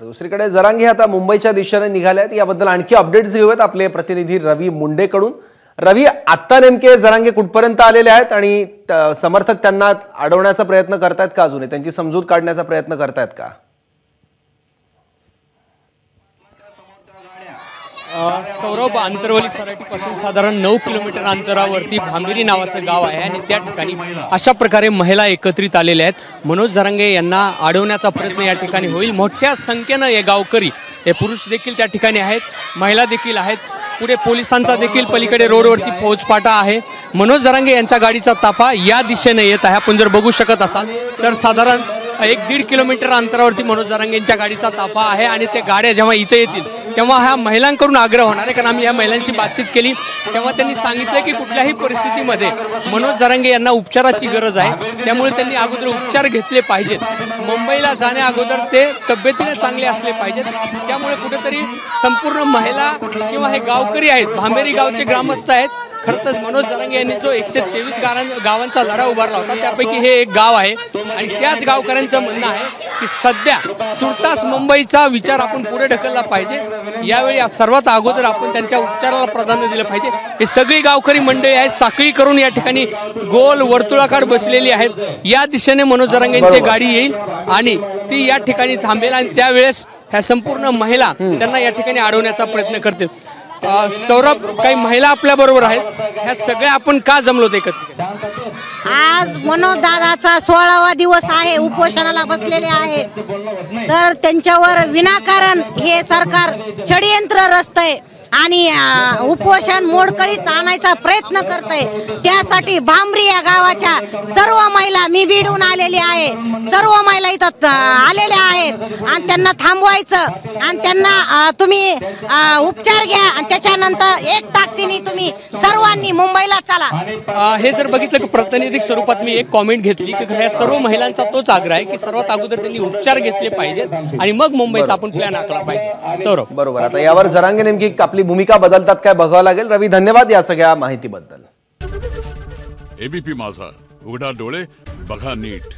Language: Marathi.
दुसरीकडे जरांगे आता मुंबईच्या दिशेने निघालेत, याबद्दल आणखी अपडेट्स घेऊयात आपले प्रतिनिधी रवी मुंडेकडून। रवी, आता नेमके जरांगे कुठपर्यंत आलेले आहेत आणि समर्थक त्यांना अडवण्याचा प्रयत्न करतायत का, अजूनही त्यांची समजूत काढण्याचा प्रयत्न करतायत का? सौरभ, आंतरवली सराटीपासून साधारण 9 किलोमीटर अंतरावरती भांबेरी नावाचं गाव आहे आणि त्या ठिकाणी अशा प्रकारे महिला एकत्रित आलेल्या आहेत। मनोज जरांगे यांना अडवण्याचा प्रयत्न या ठिकाणी होईल। मोठ्या संख्येने हे गावकरी, हे पुरुष देखील त्या ठिकाणी आहेत, महिला देखील आहेत। पुढे पोलिसांचा देखील पलीकडे रोडवरती फौजफाटा आहे। मनोज जरांगे यांच्या गाडीचा ताफा या दिशेने येत आहे। आपण जर बघू शकत असाल तर साधारण 1-1.5 किलोमीटर अंतरावरती मनोज जरांगे यांच्या गाडीचा ताफा आहे आणि ते गाड्या जेव्हा इथे येतील तेव्हा ह्या महिलांकडून आग्रह होणार आहे, कारण आम्ही या महिलांशी बातचीत केली तेव्हा त्यांनी सांगितलं की कुठल्याही परिस्थितीमध्ये मनोज जरांगे यांना उपचाराची गरज आहे, त्यामुळे त्यांनी अगोदर उपचार घेतले पाहिजेत। मुंबईला जाण्या अगोदर ते तब्येतीने चांगले असले पाहिजेत। त्यामुळे कुठेतरी संपूर्ण महिला किंवा हे गावकरी आहेत, भांबेरी गावचे ग्रामस्थ आहेत। खरं तर मनोज जरांगे यांनी जो 123 गावांचा लढा उभारला होता त्यापैकी हे एक गाव आहे आणि त्याच गावकऱ्यांचं म्हणणं आहे की सध्या तुर्तास मुंबईचा विचार आपण पुढे ढकलला पाहिजे। यावेळी सर्वात अगोदर आपण त्यांच्या उपचाराला प्राधान्य दिलं पाहिजे। हे सगळी गावकरी मंडळी आहेत, साखळी करून या ठिकाणी गोल वर्तुळाकार बसलेली आहेत। या दिशेने मनोज जरांगेंची गाडी येईल आणि ती या ठिकाणी थांबेल आणि त्यावेळेस ह्या संपूर्ण महिला त्यांना या ठिकाणी अडवण्याचा प्रयत्न करतील। सौरभ, काही महिला आपल्या बरोबर आहेत, ह्या सगळ्या आपण का जमलोत एकत्र? आज मनोज दादाचा 16वा दिवस आहे, उपोषणाला बसलेले आहेत, तर त्यांच्यावर विनाकारण हे सरकार षडयंत्र रचतंय आणि उपोषण मोडकळीत आणायचा प्रयत्न करतंय। त्यासाठी भांबरी या गावाच्या सर्व महिला, मी बीडहून आलेली आहे, सर्व महिला इथं आलेल्या आहेत आणि त्यांना थांबवायचं आणि त्यांना तुम्ही उपचार घ्या आणि त्याच्यानंतर एक ताकदीने तुम्ही सर्वांनी मुंबईला चला। हे जर बघितलं की प्रातिनिधिक स्वरूपात मी एक कॉमेंट घेतली की ह्या सर्व महिलांचा तोच आग्रह आहे की सर्वात अगोदर त्यांनी उपचार घेतले पाहिजेत आणि मग मुंबईचा आपण प्लॅन आखला पाहिजे। सौरभ, बरोबर। आता यावर जरांगे नेमकी आपली भूमिका बदलतात काय बघावं लागेल। रवी, धन्यवाद या सगळ्या माहितीबद्दल। एबीपी माझा, उघडा डोळे बघा नीट।